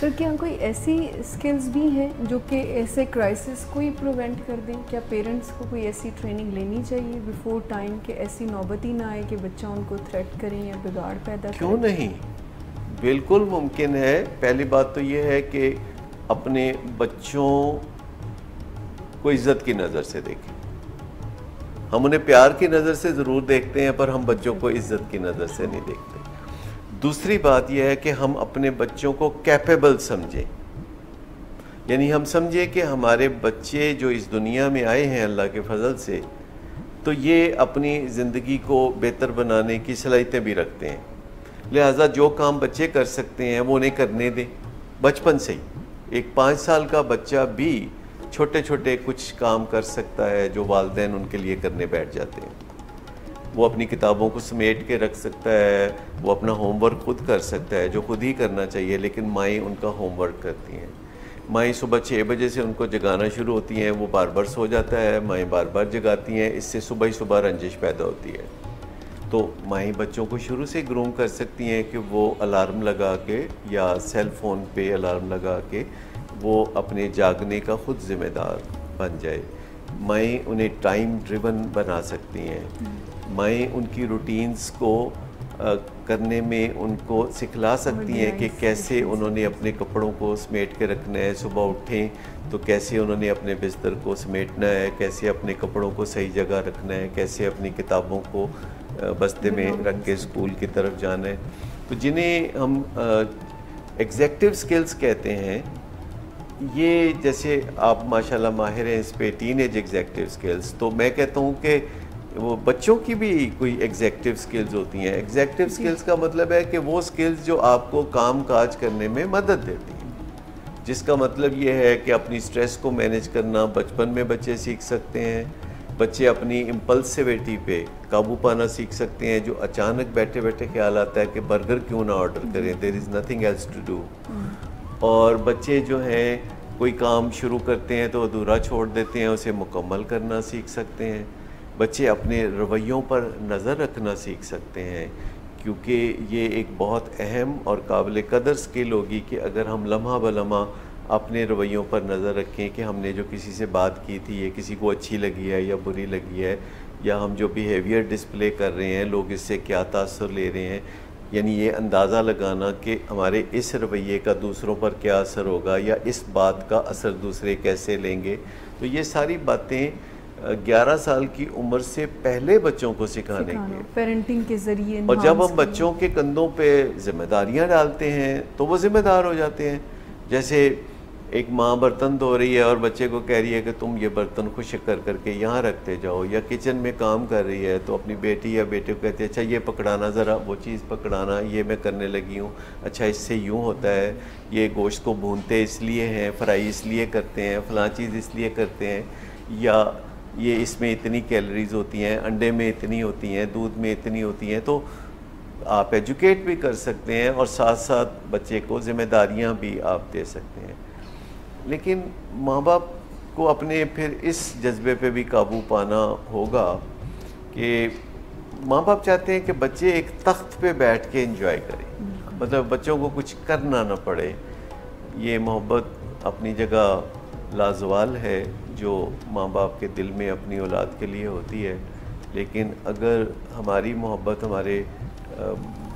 Sir क्या कोई ऐसी स्किल्स भी हैं जो कि ऐसे क्राइसिस को ही प्रिवेंट कर दें? क्या पेरेंट्स को कोई ऐसी ट्रेनिंग लेनी चाहिए बिफोर टाइम कि ऐसी नौबत ही ना आए कि बच्चा उनको थ्रेट करें या बिगाड़ पैदा करें? क्यों नहीं, बिल्कुल मुमकिन है। पहली बात तो ये है कि अपने बच्चों को इज्जत की नज़र से देखें। हम उन्हें प्यार की नज़र से ज़रूर देखते हैं, पर हम बच्चों को इज्जत की नज़र से नहीं देखते। दूसरी बात यह है कि हम अपने बच्चों को कैपेबल समझें, यानी हम समझें कि हमारे बच्चे जो इस दुनिया में आए हैं अल्लाह के फजल से, तो ये अपनी ज़िंदगी को बेहतर बनाने की सलाहियतें भी रखते हैं। लिहाजा जो काम बच्चे कर सकते हैं वो उन्हें करने दें बचपन से ही। एक 5 साल का बच्चा भी छोटे छोटे कुछ काम कर सकता है जो वालिदैन उनके लिए करने बैठ जाते हैं। वो अपनी किताबों को समेट के रख सकता है, वो अपना होमवर्क खुद कर सकता है, जो खुद ही करना चाहिए, लेकिन माएँ उनका होमवर्क करती हैं। माएँ सुबह 6 बजे से उनको जगाना शुरू होती हैं, वो बार बार सो जाता है, माएँ बार बार जगाती हैं, इससे सुबह ही सुबह रंजिश पैदा होती है। तो माएँ बच्चों को शुरू से ग्रूम कर सकती हैं कि वो अलार्म लगा के या सेल फ़ोन पे अलार्म लगा के वो अपने जागने का ख़ुद ज़िम्मेदार बन जाए। माएँ उन्हें टाइम ड्रिवन बना सकती हैं। माएँ उनकी रूटीन्स को करने में उनको सिखला सकती हैं कि कैसे उन्होंने अपने कपड़ों को समेट के रखना है। सुबह उठें तो कैसे उन्होंने अपने बिस्तर को समेटना है, कैसे अपने कपड़ों को सही जगह रखना है, कैसे अपनी किताबों को बस्ते में रख के स्कूल की तरफ जाना है। तो जिन्हें हम एग्जेक्टिव स्किल्स कहते हैं, ये जैसे आप माशाल्लाह माहिर हैं इस पे, टीनेज एग्जेक्टिव स्किल्स, तो मैं कहता हूँ कि वो बच्चों की भी कोई एग्जेक्टिव स्किल्स होती हैं। एग्जेक्टिव स्किल्स का मतलब है कि वो स्किल्स जो आपको काम काज करने में मदद देती हैं, जिसका मतलब ये है कि अपनी स्ट्रेस को मैनेज करना बचपन में बच्चे सीख सकते हैं। बच्चे अपनी इम्पल्सिविटी पे काबू पाना सीख सकते हैं। जो अचानक बैठे बैठे ख्याल आता है कि बर्गर क्यों ना ऑर्डर करें, there is nothing else to do. और बच्चे जो हैं कोई काम शुरू करते हैं तो अधूरा छोड़ देते हैं, उसे मुकम्मल करना सीख सकते हैं। बच्चे अपने रवैयों पर नज़र रखना सीख सकते हैं, क्योंकि ये एक बहुत अहम और काबिल कदर स्किल होगी कि अगर हम लम्हा बलम्हा अपने रवैयों पर नज़र रखें कि हमने जो किसी से बात की थी ये किसी को अच्छी लगी है या बुरी लगी है, या हम जो बिहेवियर डिस्प्ले कर रहे हैं लोग इससे क्या तासुर ले रहे हैं, यानी ये अंदाज़ा लगाना कि हमारे इस रवैये का दूसरों पर क्या असर होगा या इस बात का असर दूसरे कैसे लेंगे। तो ये सारी बातें 11 साल की उम्र से पहले बच्चों को सिखाने की, पेरेंटिंग के ज़रिए। और जब हम बच्चों के कंधों पे जिम्मेदारियां डालते हैं तो वो ज़िम्मेदार हो जाते हैं। जैसे एक माँ बर्तन धो रही है और बच्चे को कह रही है कि तुम ये बर्तन खुश कर करके यहाँ रखते जाओ, या किचन में काम कर रही है तो अपनी बेटी या बेटे को कहती है अच्छा ये पकड़ाना, ज़रा वो चीज़ पकड़ाना, ये मैं करने लगी हूँ, अच्छा इससे यूँ होता है, ये गोश्त को भूनते इसलिए हैं, फ्राई इसलिए करते हैं, फ़लाँ चीज़ इसलिए करते हैं, या ये इसमें इतनी कैलोरीज़ होती हैं, अंडे में इतनी होती हैं, दूध में इतनी होती हैं। तो आप एजुकेट भी कर सकते हैं और साथ साथ बच्चे को ज़िम्मेदारियाँ भी आप दे सकते हैं। लेकिन माँ बाप को अपने फिर इस जज्बे पे भी काबू पाना होगा कि माँ बाप चाहते हैं कि बच्चे एक तख्त पे बैठ के एंजॉय करें, मतलब बच्चों को कुछ करना ना पड़े। ये मोहब्बत अपनी जगह लाजवाल है जो माँ बाप के दिल में अपनी औलाद के लिए होती है, लेकिन अगर हमारी मोहब्बत हमारे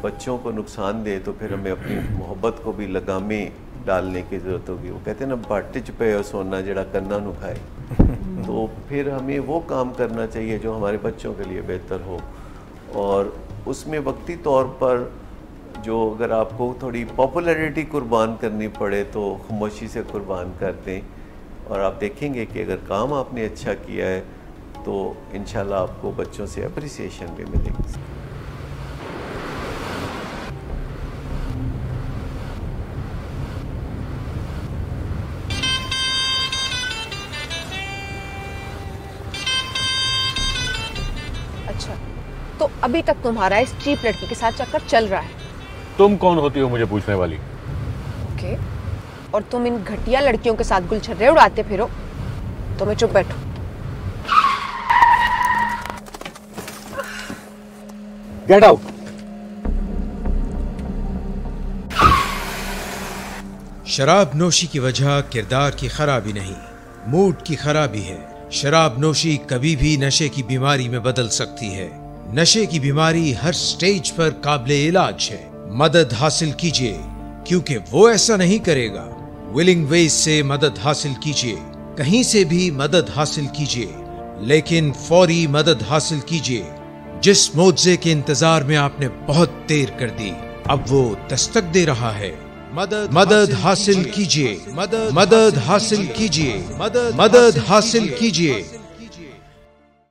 बच्चों को नुकसान दे तो फिर हमें अपनी मोहब्बत को भी लगामें डालने की ज़रूरत होगी। वो कहते हैं ना बाटे च पे सोना जड़ा कन्ना नु खाए। तो फिर हमें वो काम करना चाहिए जो हमारे बच्चों के लिए बेहतर हो, और उसमें वक्ती तौर पर जो अगर आपको थोड़ी पॉपुलैरिटी कुर्बान करनी पड़े तो खामोशी से कुर्बान कर दें, और आप देखेंगे कि अगर काम आपने अच्छा किया है तो इंशाल्लाह आपको बच्चों से अप्रिसिएशन भी मिलेगी। अच्छा, तो अभी तक तुम्हारा इस चीप लड़की के साथ चक्कर चल रहा है? तुम कौन होती हो मुझे पूछने वाली? ओके, और तुम इन घटिया लड़कियों के साथ गुलछर्रे उड़ाते फिरो तो मैं चुप बैठूं? Get out. शराब नोशी की वजह किरदार की खराबी नहीं, मूड की खराबी है। शराब नोशी कभी भी नशे की बीमारी में बदल सकती है। नशे की बीमारी हर स्टेज पर काबिले इलाज है। मदद हासिल कीजिए, क्योंकि वो ऐसा नहीं करेगा। विलिंग वेज से मदद हासिल कीजिए, कहीं से भी मदद हासिल कीजिए, लेकिन फौरी मदद हासिल कीजिए। जिस मुआवजे के इंतजार में आपने बहुत देर कर दी, अब वो दस्तक दे रहा है। मदद हासिल कीजिए, मदद हासिल कीजिए, मदद हासिल कीजिए।